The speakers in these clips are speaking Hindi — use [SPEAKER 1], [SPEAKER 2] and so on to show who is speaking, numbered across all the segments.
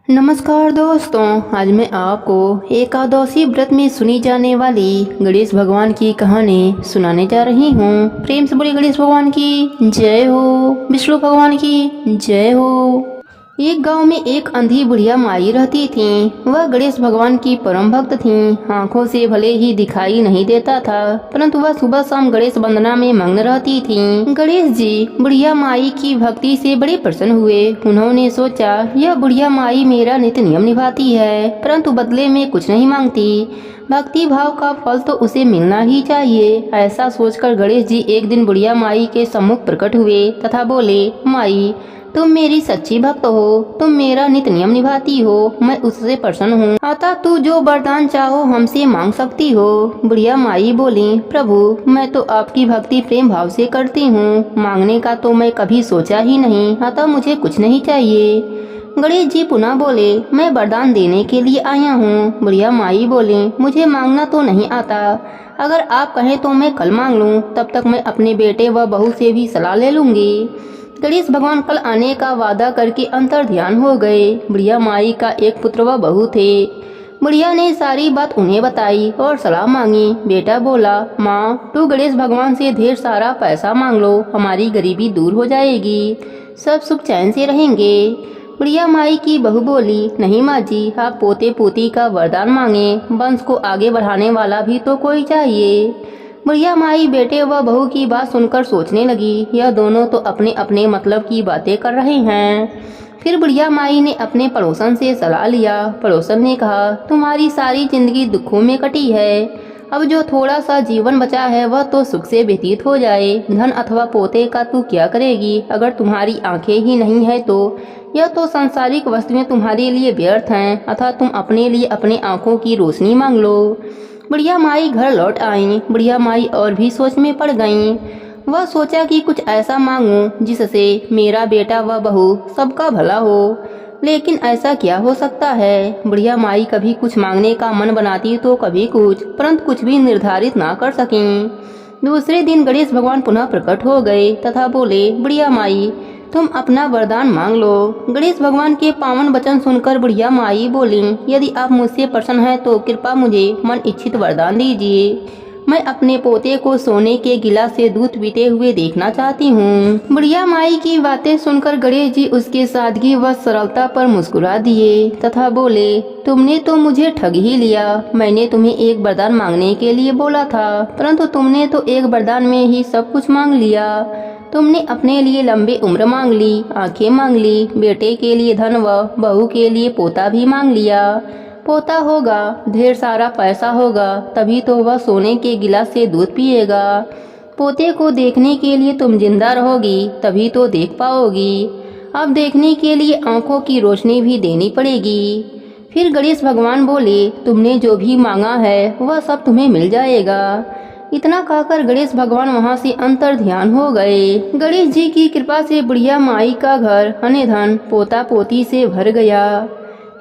[SPEAKER 1] नमस्कार दोस्तों, आज मैं आपको एकादशी व्रत में सुनी जाने वाली गणेश भगवान की कहानी सुनाने जा रही हूँ। प्रेम से बोलिए गणेश भगवान की जय हो, विष्णु भगवान की जय हो। एक गांव में एक अंधी बुढ़िया माई रहती थी। वह गणेश भगवान की परम भक्त थी। आंखों से भले ही दिखाई नहीं देता था, परंतु वह सुबह शाम गणेश वंदना में मग्न रहती थी। गणेश जी बुढ़िया माई की भक्ति से बड़े प्रसन्न हुए। उन्होंने सोचा, यह बुढ़िया माई मेरा नित्य नियम निभाती है, परंतु बदले में कुछ नहीं मांगती। भक्ति भाव का फल तो उसे मिलना ही चाहिए। ऐसा सोचकर गणेश जी एक दिन बुढ़िया माई के सम्मुख प्रकट हुए तथा बोले, माई तुम मेरी सच्ची भक्त हो, तुम मेरा नित्य नियम निभाती हो, मैं उससे प्रसन्न हूँ, अतः तू जो वरदान चाहो हमसे मांग सकती हो। बुढ़िया माई बोली, प्रभु मैं तो आपकी भक्ति प्रेम भाव से करती हूँ, मांगने का तो मैं कभी सोचा ही नहीं, अतः मुझे कुछ नहीं चाहिए। गणेश जी पुनः बोले, मैं वरदान देने के लिए आया हूँ। बुढ़िया माई बोली, मुझे मांगना तो नहीं आता, अगर आप कहें तो मैं कल मांग लूँ, तब तक मैं अपने बेटे व बहू से भी सलाह ले लूंगी। गणेश भगवान कल आने का वादा करके अंतर ध्यान हो गए। बुढ़िया माई का एक पुत्र व बहू थे। बुढ़िया ने सारी बात उन्हें बताई और सलाह मांगी। बेटा बोला, माँ तू गणेश भगवान से ढेर सारा पैसा मांग लो, हमारी गरीबी दूर हो जाएगी, सब सुख चैन से रहेंगे। बुढ़िया माई की बहू बोली, नहीं माँ जी, आप पोते पोती का वरदान मांगे, वंश को आगे बढ़ाने वाला भी तो कोई चाहिए। बुढ़िया माई बेटे व बहू की बात सुनकर सोचने लगी, यह दोनों तो अपने अपने मतलब की बातें कर रहे हैं। फिर बुढ़िया माई ने अपने पड़ोसन से सलाह लिया। पड़ोसन ने कहा, तुम्हारी सारी जिंदगी दुखों में कटी है, अब जो थोड़ा सा जीवन बचा है वह तो सुख से व्यतीत हो जाए। धन अथवा पोते का तू क्या करेगी, अगर तुम्हारी आंखें ही नहीं है तो यह तो सांसारिक वस्तुएं तुम्हारे लिए व्यर्थ हैं, अतः तुम अपने लिए अपने आंखों की रोशनी मांग लो। बुढ़िया माई घर लौट आई। बुढ़िया माई और भी सोच में पड़ गईं। वह सोचा कि कुछ ऐसा मांगूं जिससे मेरा बेटा व बहू सबका भला हो, लेकिन ऐसा क्या हो सकता है। बुढ़िया माई कभी कुछ मांगने का मन बनाती तो कभी कुछ, परंतु कुछ भी निर्धारित ना कर सकें। दूसरे दिन गणेश भगवान पुनः प्रकट हो गए तथा बोले, बुढ़िया माई तुम अपना वरदान मांग लो। गणेश भगवान के पावन वचन सुनकर बुढ़िया माई बोली, यदि आप मुझसे प्रसन्न हैं तो कृपा मुझे मन इच्छित वरदान दीजिए। मैं अपने पोते को सोने के गिलास से दूध पीते हुए देखना चाहती हूँ। बुढ़िया माई की बातें सुनकर गणेश जी उसके सादगी व सरलता पर मुस्कुरा दिए तथा बोले, तुमने तो मुझे ठग ही लिया। मैंने तुम्हें एक वरदान मांगने के लिए बोला था, परंतु तुमने तो एक वरदान में ही सब कुछ मांग लिया। तुमने अपने लिए लंबी उम्र मांग ली, आंखें मांग ली, बेटे के लिए धन व बहू के लिए पोता भी मांग लिया। पोता होगा, ढेर सारा पैसा होगा, तभी तो वह सोने के गिलास से दूध पिएगा। पोते को देखने के लिए तुम जिंदा रहोगी, तभी तो देख पाओगी। अब देखने के लिए आंखों की रोशनी भी देनी पड़ेगी। फिर गणेश भगवान बोले, तुमने जो भी मांगा है वह सब तुम्हें मिल जाएगा। इतना कहकर गणेश भगवान वहां से अंतर ध्यान हो गए। गणेश जी की कृपा से बुढ़िया माई का घर अने धन पोता पोती से भर गया।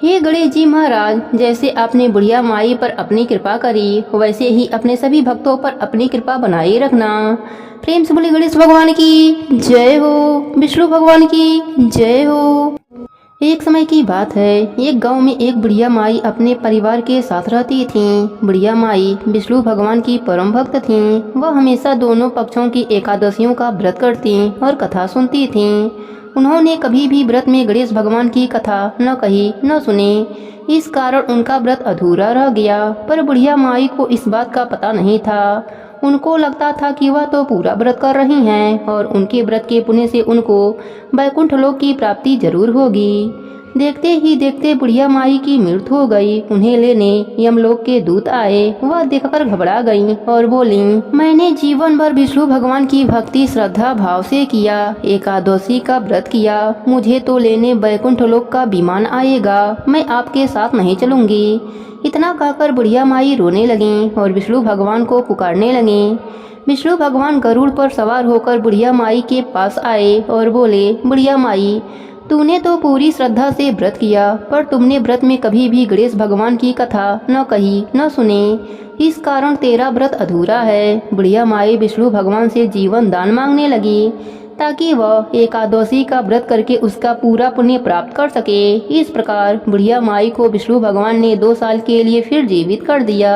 [SPEAKER 1] हे गणेश जी महाराज, जैसे आपने बुढ़िया माई पर अपनी कृपा करी, वैसे ही अपने सभी भक्तों पर अपनी कृपा बनाए रखना। प्रेम से बोले गणेश भगवान की जय हो, विष्णु भगवान की जय हो। एक समय की बात है, एक गांव में एक बुढ़िया माई अपने परिवार के साथ रहती थीं। बुढ़िया माई विष्णु भगवान की परम भक्त थीं। वह हमेशा दोनों पक्षों की एकादशियों का व्रत करती और कथा सुनती थीं। उन्होंने कभी भी व्रत में गणेश भगवान की कथा न कही न सुनी, इस कारण उनका व्रत अधूरा रह गया। पर बुढ़िया माई को इस बात का पता नहीं था। उनको लगता था कि वह तो पूरा व्रत कर रही हैं और उनके व्रत के पुण्य से उनको वैकुंठ लोक की प्राप्ति जरूर होगी। देखते ही देखते बुढ़िया माई की मृत्यु हो गई। उन्हें लेने यमलोक के दूत आए। वह देखकर घबरा गईं और बोली, मैंने जीवन भर विष्णु भगवान की भक्ति श्रद्धा भाव से किया, एकादशी का व्रत किया, मुझे तो लेने वैकुंठ लोक का विमान आएगा, मैं आपके साथ नहीं चलूंगी। इतना कहकर बुढ़िया माई रोने लगीं और विष्णु भगवान को पुकारने लगीं। विष्णु भगवान गरुड़ पर सवार होकर बुढ़िया माई के पास आए और बोले, बुढ़िया माई तूने तो पूरी श्रद्धा से व्रत किया, पर तुमने व्रत में कभी भी गणेश भगवान की कथा न कही न सुनी, इस कारण तेरा व्रत अधूरा है। बुढ़िया माई विष्णु भगवान से जीवन दान मांगने लगी। ताकि वह एकादशी का व्रत करके उसका पूरा पुण्य प्राप्त कर सके। इस प्रकार बुढ़िया माई को विष्णु भगवान ने 2 साल के लिए फिर जीवित कर दिया।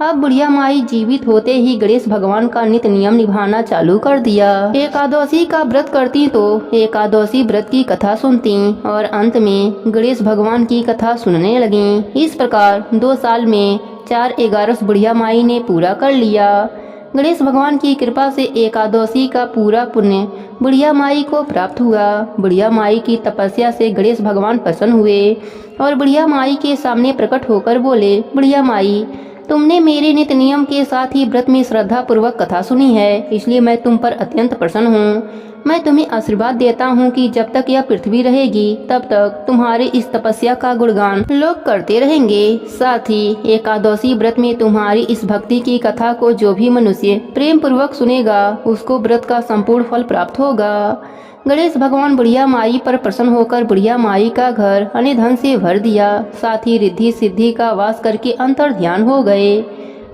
[SPEAKER 1] अब बुढ़िया माई जीवित होते ही गणेश भगवान का नित्य नियम निभाना चालू कर दिया। एकादशी का व्रत करती तो एकादशी व्रत की कथा सुनती और अंत में गणेश भगवान की कथा सुनने लगी। इस प्रकार 2 साल में 4 11 बुढ़िया माई ने पूरा कर लिया। गणेश भगवान की कृपा से एकादशी का पूरा पुण्य बुढ़िया माई को प्राप्त हुआ। बुढ़िया माई की तपस्या से गणेश भगवान प्रसन्न हुए और बुढ़िया माई के सामने प्रकट होकर बोले, बुढ़िया माई, तुमने मेरे नित्य नियम के साथ ही व्रत में श्रद्धा पूर्वक कथा सुनी है, इसलिए मैं तुम पर अत्यंत प्रसन्न हूँ। मैं तुम्हें आशीर्वाद देता हूँ कि जब तक यह पृथ्वी रहेगी तब तक तुम्हारे इस तपस्या का गुणगान लोग करते रहेंगे। साथ ही एकादशी व्रत में तुम्हारी इस भक्ति की कथा को जो भी मनुष्य प्रेम पूर्वक सुनेगा उसको व्रत का संपूर्ण फल प्राप्त होगा। गणेश भगवान बुढ़िया माई पर प्रसन्न होकर बुढ़िया माई का घर अन्य धन से भर दिया। साथ ही रिद्धि सिद्धि का वास करके अंतर ध्यान हो गए।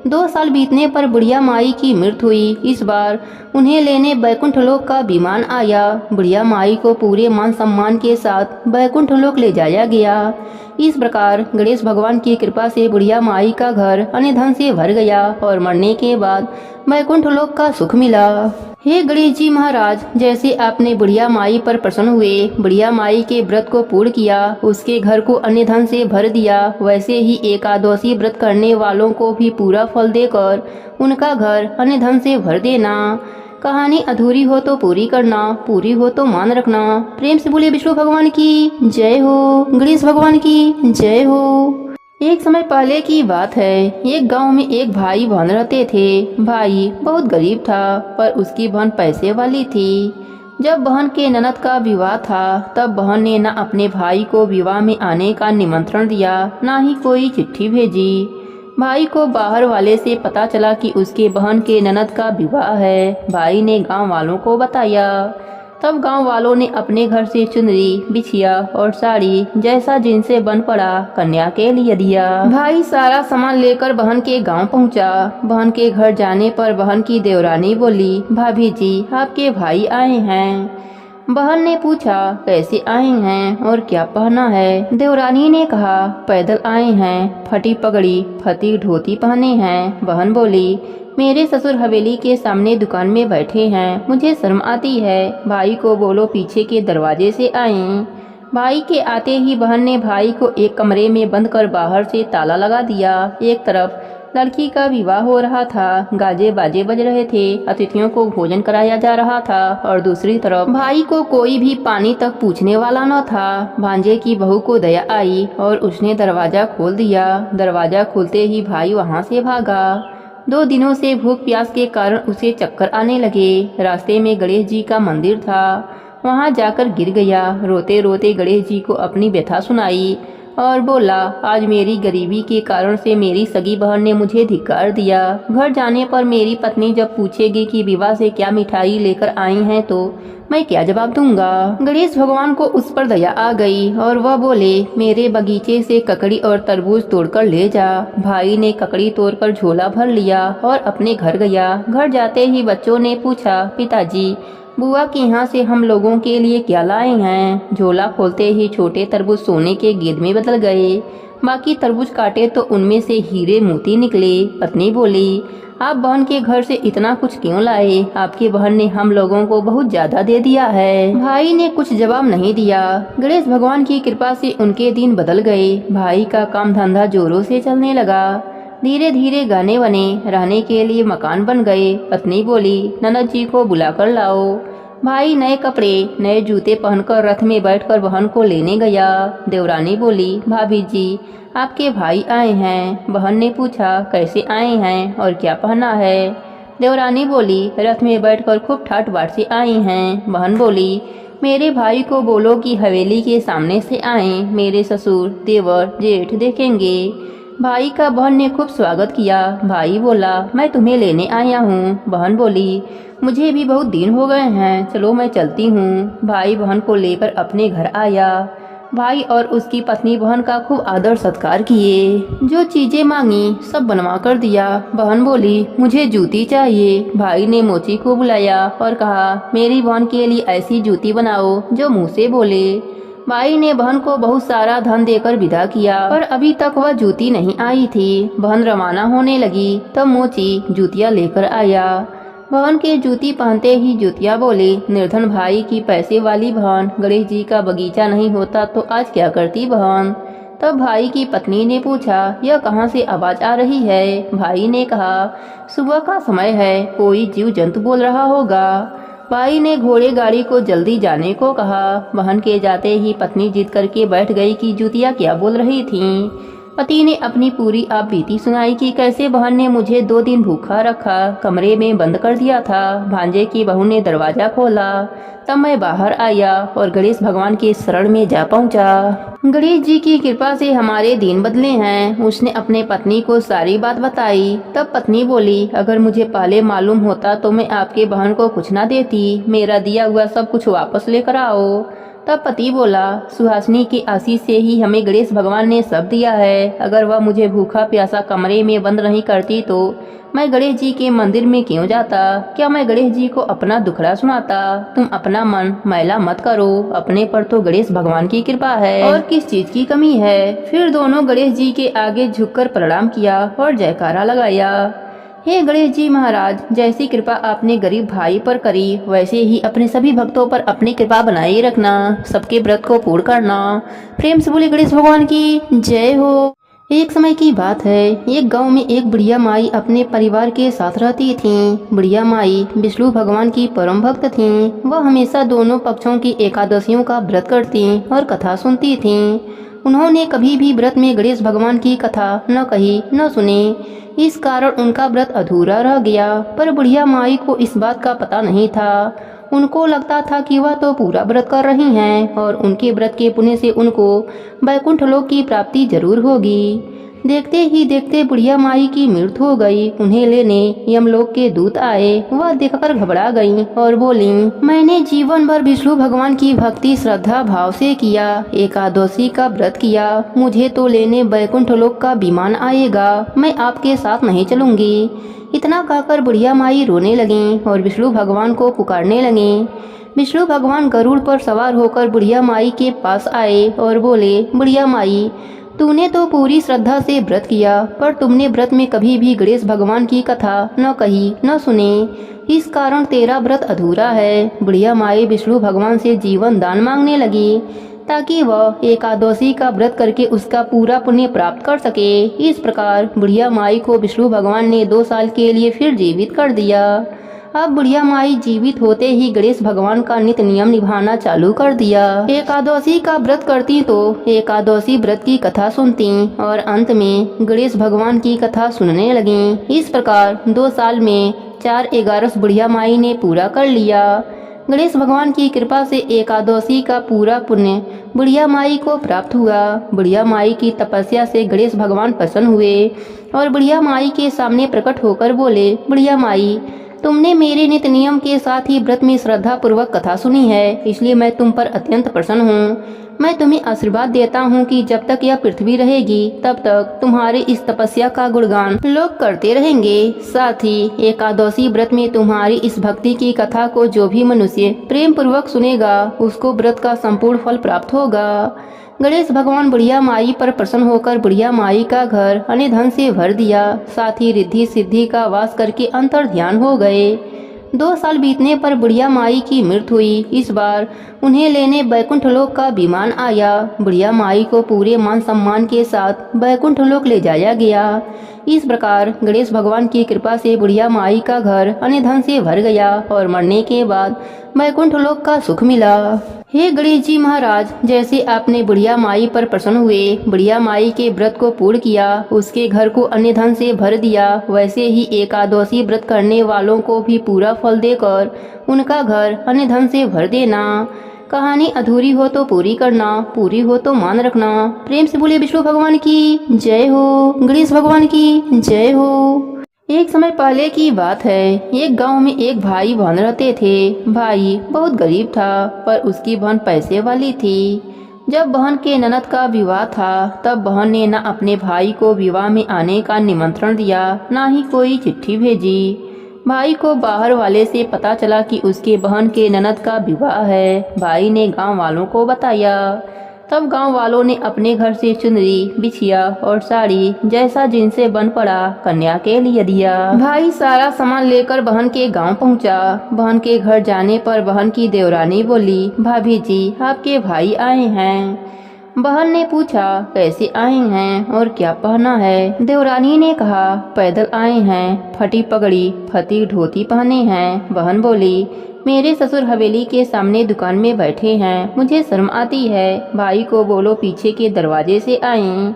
[SPEAKER 1] 2 साल बीतने पर बुढ़िया माई की मृत्यु हुई। इस बार उन्हें लेने बैकुंठ लोक का विमान आया। बुढ़िया माई को पूरे मान सम्मान के साथ बैकुंठ लोक ले जाया गया। इस प्रकार गणेश भगवान की कृपा से बुढ़िया माई का घर अन्य धन से भर गया और मरने के बाद बैकुंठ लोक का सुख मिला। हे गणेश जी महाराज, जैसे आपने बुढ़िया माई पर प्रसन्न हुए, बुढ़िया माई के व्रत को पूर्ण किया, उसके घर को अन्य धन से भर दिया, वैसे ही एकादशी व्रत करने वालों को भी पूरा फल देकर उनका घर अन्य धन से भर देना। कहानी अधूरी हो तो पूरी करना, पूरी हो तो मान रखना। प्रेम से बोले विष्णु भगवान की जय हो, गणेश भगवान की जय हो। एक समय पहले की बात है। एक गांव में एक भाई बहन रहते थे। भाई बहुत गरीब था पर उसकी बहन पैसे वाली थी। जब बहन के ननद का विवाह था तब बहन ने न अपने भाई को विवाह में आने का निमंत्रण दिया, न ही कोई चिट्ठी भेजी। भाई को बाहर वाले से पता चला कि उसके बहन के ननद का विवाह है। भाई ने गांव वालों को बताया। तब गांव वालों ने अपने घर से चुनरी, बिछिया और साड़ी जैसा जिनसे बन पड़ा कन्या के लिए दिया। भाई सारा सामान लेकर बहन के गांव पहुंचा। बहन के घर जाने पर बहन की देवरानी बोली, भाभी जी, आपके भाई आए हैं। बहन ने पूछा, कैसे आए हैं और क्या पहना है? देवरानी ने कहा, पैदल आए हैं, फटी पगड़ी फटी धोती पहने हैं। बहन बोली, मेरे ससुर हवेली के सामने दुकान में बैठे हैं, मुझे शर्म आती है। भाई को बोलो पीछे के दरवाजे से आएं। भाई के आते ही बहन ने भाई को एक कमरे में बंद कर बाहर से ताला लगा दिया। एक तरफ लड़की का विवाह हो रहा था, गाजे बाजे बज रहे थे, अतिथियों को भोजन कराया जा रहा था और दूसरी तरफ भाई को कोई भी पानी तक पूछने वाला न था। भांजे की बहू को दया आई और उसने दरवाजा खोल दिया। दरवाजा खुलते ही भाई वहाँ से भागा। 2 दिनों से भूख प्यास के कारण उसे चक्कर आने लगे। रास्ते में गणेश जी का मंदिर था, वहां जाकर गिर गया। रोते रोते गणेश जी को अपनी व्यथा सुनाई और बोला, आज मेरी गरीबी के कारण से मेरी सगी बहन ने मुझे धिक्कार दिया। घर जाने पर मेरी पत्नी जब पूछेगी कि विवाह से क्या मिठाई लेकर आई हैं तो मैं क्या जवाब दूंगा। गणेश भगवान को उस पर दया आ गई और वह बोले, मेरे बगीचे से ककड़ी और तरबूज तोड़कर ले जा। भाई ने ककड़ी तोड़कर झोला भर लिया और अपने घर गया। घर जाते ही बच्चों ने पूछा, पिताजी, बुआ के यहाँ से हम लोगों के लिए क्या लाए हैं? झोला खोलते ही छोटे तरबूज सोने के गेंद में बदल गए। बाकी तरबूज काटे तो उनमें से हीरे मोती निकले। पत्नी बोली, आप बहन के घर से इतना कुछ क्यों लाए? आपकी बहन ने हम लोगों को बहुत ज्यादा दे दिया है। भाई ने कुछ जवाब नहीं दिया। गणेश भगवान की कृपा से उनके दिन बदल गए। भाई का काम धंधा जोरों से चलने लगा। धीरे धीरे गाने बने, रहने के लिए मकान बन गए। पत्नी बोली, ननद जी को बुलाकर लाओ। भाई नए कपड़े नए जूते पहनकर रथ में बैठकर बहन को लेने गया। देवरानी बोली, भाभी जी, आपके भाई आए हैं। बहन ने पूछा, कैसे आए हैं और क्या पहना है? देवरानी बोली, रथ में बैठकर खूब ठाट बाट से आई हैं। बहन बोली, मेरे भाई को बोलो कि हवेली के सामने से आए, मेरे ससुर देवर जेठ देखेंगे। भाई का बहन ने खूब स्वागत किया। भाई बोला, मैं तुम्हें लेने आया हूँ। बहन बोली, मुझे भी बहुत दिन हो गए हैं, चलो मैं चलती हूँ। भाई बहन को लेकर अपने घर आया। भाई और उसकी पत्नी बहन का खूब आदर सत्कार किए। जो चीजें मांगी सब बनवा कर दिया। बहन बोली, मुझे जूती चाहिए। भाई ने मोची को बुलाया और कहा, मेरी बहन के लिए ऐसी जूती बनाओ जो मुंह से बोले। भाई ने बहन को बहुत सारा धन देकर विदा किया, पर अभी तक वह जूती नहीं आई थी। बहन रवाना होने लगी तब मोची जूतियाँ लेकर आया। बहन के जूती पहनते ही जूतियाँ बोली, निर्धन भाई की पैसे वाली बहन, गणेश जी का बगीचा नहीं होता तो आज क्या करती बहन। तब भाई की पत्नी ने पूछा, यह कहाँ से आवाज आ रही है। भाई ने कहा, सुबह का समय है, कोई जीव जंतु बोल रहा होगा। भाई ने घोड़े गाड़ी को जल्दी जाने को कहा। बहन के जाते ही पत्नी जिद करके बैठ गई कि जूतियाँ क्या बोल रही थीं। पति ने अपनी पूरी आप बीती सुनाई कि कैसे बहन ने मुझे 2 दिन भूखा रखा, कमरे में बंद कर दिया था। भांजे की बहू ने दरवाजा खोला, तब मैं बाहर आया और गणेश भगवान के शरण में जा पहुंचा। गणेश जी की कृपा से हमारे दिन बदले हैं। उसने अपने पत्नी को सारी बात बताई। तब पत्नी बोली, अगर मुझे पहले मालूम होता तो मैं आपके बहन को कुछ ना देती। मेरा दिया हुआ सब कुछ वापस लेकर आओ। तब पति बोला, सुहासिनी की आशीष से ही हमें गणेश भगवान ने सब दिया है। अगर वह मुझे भूखा प्यासा कमरे में बंद नहीं करती तो मैं गणेश जी के मंदिर में क्यों जाता। क्या मैं गणेश जी को अपना दुखड़ा सुनाता। तुम अपना मन मैला मत करो, अपने पर तो गणेश भगवान की कृपा है और किस चीज की कमी है। फिर दोनों गणेश जी के आगे झुककर प्रणाम किया और जयकारा लगाया। हे गणेश जी महाराज, जैसी कृपा आपने गरीब भाई पर करी वैसे ही अपने सभी भक्तों पर अपनी कृपा बनाए रखना, सबके व्रत को पूर्ण करना। प्रेम से बोले गणेश भगवान की जय हो। एक समय की बात है, एक गांव में एक बुढ़िया माई अपने परिवार के साथ रहती थीं। बुढ़िया माई विष्णु भगवान की परम भक्त थीं। वह हमेशा दोनों पक्षों की एकादशियों का व्रत करती और कथा सुनती थीं। उन्होंने कभी भी व्रत में गणेश भगवान की कथा न कही न सुनी। इस कारण उनका व्रत अधूरा रह गया। पर बुढ़िया माई को इस बात का पता नहीं था। उनको लगता था कि वह तो पूरा व्रत कर रही हैं और उनके व्रत के पुण्य से उनको वैकुंठ लोक की प्राप्ति जरूर होगी। देखते ही देखते बुढ़िया माई की मृत्यु हो गई। उन्हें लेने यमलोक के दूत आए। वह देखकर घबरा गईं और बोली, मैंने जीवन भर विष्णु भगवान की भक्ति श्रद्धा भाव से किया, एकादशी का व्रत किया। मुझे तो लेने वैकुंठ लोक का विमान आएगा, मैं आपके साथ नहीं चलूंगी। इतना कहकर बुढ़िया माई रोने लगी और विष्णु भगवान को पुकारने लगी। विष्णु भगवान गरुड़ पर सवार होकर बुढ़िया माई के पास आए और बोले, बुढ़िया माई, तूने तो पूरी श्रद्धा से व्रत किया, पर तुमने व्रत में कभी भी गणेश भगवान की कथा न कही न सुनी। इस कारण तेरा व्रत अधूरा है। बुढ़िया माई विष्णु भगवान से जीवन दान मांगने लगी ताकि वह एकादशी का व्रत करके उसका पूरा पुण्य प्राप्त कर सके। इस प्रकार बुढ़िया माई को विष्णु भगवान ने 2 साल के लिए फिर जीवित कर दिया। अब बुढ़िया माई जीवित होते ही गणेश भगवान का नित्य नियम निभाना चालू कर दिया। एकादशी का व्रत करती तो एकादशी व्रत की कथा सुनती और अंत में गणेश भगवान की कथा सुनने लगी। इस प्रकार 2 साल में 4 11 बुढ़िया माई ने पूरा कर लिया। गणेश भगवान की कृपा से एकादशी का पूरा पुण्य बुढ़िया माई को प्राप्त हुआ। बुढ़िया माई की तपस्या से गणेश भगवान प्रसन्न हुए और बुढ़िया माई के सामने प्रकट होकर बोले, बुढ़िया माई, तुमने मेरे नित्य नियम के साथ ही व्रत में श्रद्धा पूर्वक कथा सुनी है, इसलिए मैं तुम पर अत्यंत प्रसन्न हूँ। मैं तुम्हें आशीर्वाद देता हूँ कि जब तक यह पृथ्वी रहेगी तब तक तुम्हारे इस तपस्या का गुणगान लोग करते रहेंगे। साथ ही एकादशी व्रत में तुम्हारी इस भक्ति की कथा को जो भी मनुष्य प्रेम पूर्वक सुनेगा उसको व्रत का संपूर्ण फल प्राप्त होगा। गणेश भगवान बुढ़िया माई पर प्रसन्न होकर बुढ़िया माई का घर अन्य धन से भर दिया। साथ ही रिद्धि सिद्धि का वास करके अंतर ध्यान हो गए। 2 साल बीतने पर बुढ़िया माई की मृत्यु हुई। इस बार उन्हें लेने वैकुंठ लोक का विमान आया। बुढ़िया माई को पूरे मान सम्मान के साथ वैकुंठ लोक ले जाया गया। इस प्रकार गणेश भगवान की कृपा से बुढ़िया माई का घर अन्य धन से भर गया और मरने के बाद वैकुंठ लोक का सुख मिला। हे गणेश जी महाराज, जैसे आपने बुढ़िया माई पर प्रसन्न हुए, बुढ़िया माई के व्रत को पूर्ण किया, उसके घर को अन्य धन से भर दिया, वैसे ही एकादशी व्रत करने वालों को भी पूरा फल देकर उनका घर अन्य धन से भर देना। कहानी अधूरी हो तो पूरी करना, पूरी हो तो मान रखना। प्रेम से बोले विष्णु भगवान की जय हो, गणेश भगवान की जय हो। एक समय पहले की बात है, एक गांव में एक भाई बहन रहते थे। भाई बहुत गरीब था पर उसकी बहन पैसे वाली थी। जब बहन के ननद का विवाह था तब बहन ने न अपने भाई को विवाह में आने का निमंत्रण दिया, न ही कोई चिट्ठी भेजी। भाई को बाहर वाले से पता चला कि उसके बहन के ननद का विवाह है। भाई ने गांव वालों को बताया। तब गांव वालों ने अपने घर से चुनरी, बिछिया और साड़ी जैसा जिनसे बन पड़ा कन्या के लिए दिया। भाई सारा सामान लेकर बहन के गांव पहुंचा। बहन के घर जाने पर बहन की देवरानी बोली, भाभी जी आपके भाई आए हैं। बहन ने पूछा, कैसे आए हैं और क्या पहना है? देवरानी ने कहा, पैदल आए हैं, फटी पगड़ी फटी धोती पहने हैं। बहन बोली, मेरे ससुर हवेली के सामने दुकान में बैठे हैं, मुझे शर्म आती है। भाई को बोलो पीछे के दरवाजे से आएं।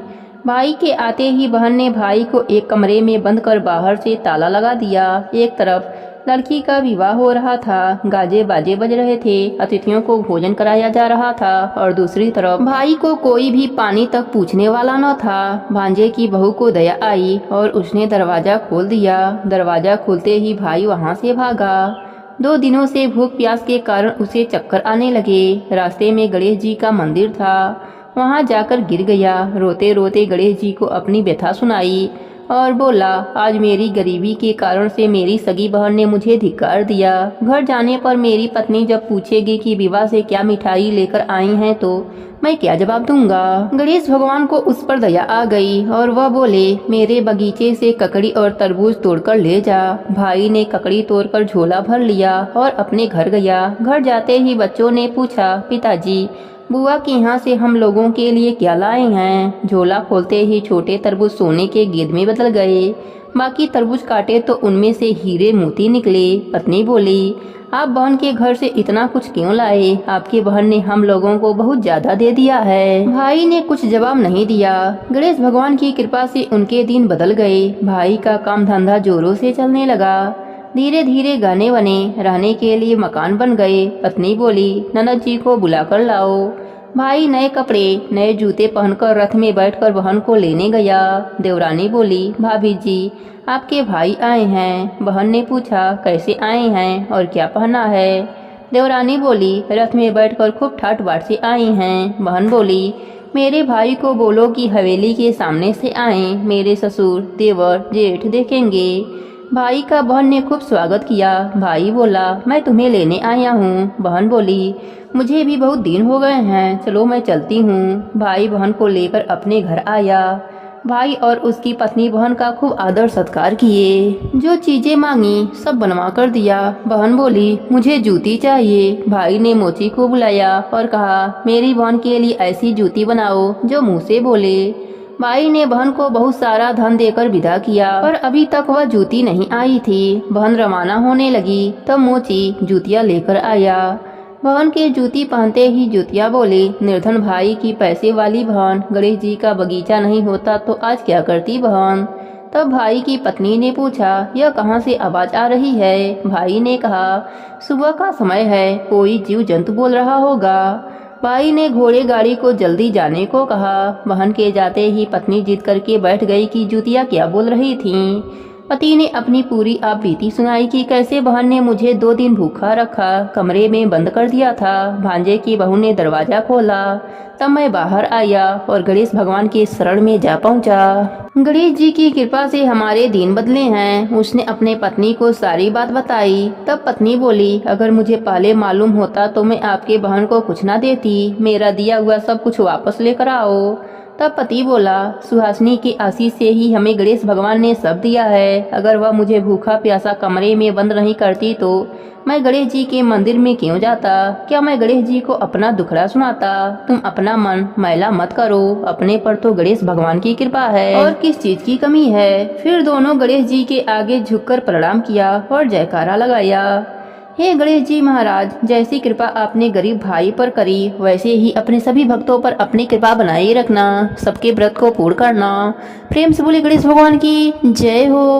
[SPEAKER 1] भाई के आते ही बहन ने भाई को एक कमरे में बंद कर बाहर से ताला लगा दिया। एक तरफ लड़की का विवाह हो रहा था, गाजे बाजे बज रहे थे, अतिथियों को भोजन कराया जा रहा था और दूसरी तरफ भाई को कोई भी पानी तक पूछने वाला न था। भांजे की बहू को दया आई और उसने दरवाजा खोल दिया। दरवाजा खुलते ही भाई वहां से भागा। 2 दिनों से भूख प्यास के कारण उसे चक्कर आने लगे। रास्ते में गणेश जी का मंदिर था, वहां जाकर गिर गया। रोते रोते गणेश जी को अपनी व्यथा सुनाई और बोला, आज मेरी गरीबी के कारण से मेरी सगी बहन ने मुझे धिक्कार दिया। घर जाने पर मेरी पत्नी जब पूछेगी कि विवाह से क्या मिठाई लेकर आई हैं तो मैं क्या जवाब दूंगा। गणेश भगवान को उस पर दया आ गई और वह बोले, मेरे बगीचे से ककड़ी और तरबूज तोड़कर ले जा। भाई ने ककड़ी तोड़कर झोला भर लिया और अपने घर गया। घर जाते ही बच्चों ने पूछा, पिताजी बुआ के यहाँ से हम लोगों के लिए क्या लाए हैं? झोला खोलते ही छोटे तरबूज सोने के गेंद में बदल गए। बाकी तरबूज काटे तो उनमें से हीरे मोती निकले। पत्नी बोली, आप बहन के घर से इतना कुछ क्यों लाए? आपकी बहन ने हम लोगों को बहुत ज्यादा दे दिया है। भाई ने कुछ जवाब नहीं दिया। गणेश भगवान की कृपा से उनके दिन बदल गए। भाई का काम धंधा जोरों से चलने लगा। धीरे धीरे गहने बने, रहने के लिए मकान बन गए। पत्नी बोली, ननद जी को बुलाकर लाओ। भाई नए कपड़े नए जूते पहनकर रथ में बैठकर बहन को लेने गया। देवरानी बोली, भाभी जी आपके भाई आए हैं। बहन ने पूछा, कैसे आए हैं और क्या पहना है? देवरानी बोली, रथ में बैठकर खूब ठाट बाट से आई हैं। बहन बोली, मेरे भाई को बोलो कि हवेली के सामने से आए, मेरे ससुर देवर जेठ देखेंगे। भाई का बहन ने खूब स्वागत किया। भाई बोला, मैं तुम्हें लेने आया हूँ। बहन बोली, मुझे भी बहुत दिन हो गए हैं, चलो मैं चलती हूँ। भाई बहन को लेकर अपने घर आया। भाई और उसकी पत्नी बहन का खूब आदर सत्कार किए। जो चीजें मांगी सब बनवा कर दिया। बहन बोली, मुझे जूती चाहिए। भाई ने मोची को बुलाया और कहा, मेरी बहन के लिए ऐसी जूती बनाओ जो मुँह से बोले। भाई ने बहन को बहुत सारा धन देकर विदा किया, पर अभी तक वह जूती नहीं आई थी। बहन रवाना होने लगी तब मोची जूतियाँ लेकर आया। बहन के जूती पहनते ही जूतिया बोली, निर्धन भाई की पैसे वाली बहन, गणेश जी का बगीचा नहीं होता तो आज क्या करती बहन? तब भाई की पत्नी ने पूछा, यह कहाँ से आवाज आ रही है? भाई ने कहा, सुबह का समय है, कोई जीव जंतु बोल रहा होगा। भाई ने घोड़े गाड़ी को जल्दी जाने को कहा। बहन के जाते ही पत्नी जिद करके बैठ गई कि जूतिया क्या बोल रही थीं। पति ने अपनी पूरी आप बीती सुनाई कि कैसे बहन ने मुझे 2 दिन भूखा रखा, कमरे में बंद कर दिया था। भांजे की बहू ने दरवाजा खोला तब मैं बाहर आया और गणेश भगवान के शरण में जा पहुंचा। गणेश जी की कृपा से हमारे दिन बदले हैं। उसने अपने पत्नी को सारी बात बताई। तब पत्नी बोली, अगर मुझे पहले मालूम होता तो मैं आपके बहन को कुछ ना देती, मेरा दिया हुआ सब कुछ वापस लेकर आओ। तब पति बोला, सुहासिनी की आशीष से ही हमें गणेश भगवान ने सब दिया है। अगर वह मुझे भूखा प्यासा कमरे में बंद नहीं करती तो मैं गणेश जी के मंदिर में क्यों जाता? क्या मैं गणेश जी को अपना दुखड़ा सुनाता? तुम अपना मन मैला मत करो, अपने पर तो गणेश भगवान की कृपा है और किस चीज की कमी है। फिर दोनों गणेश जी के आगे झुककर प्रणाम किया और जयकारा लगाया। हे गणेश जी महाराज, जैसी कृपा आपने गरीब भाई पर करी वैसे ही अपने सभी भक्तों पर अपनी कृपा बनाए रखना, सबके व्रत को पूर्ण करना। प्रेम से बोले गणेश भगवान की जय हो।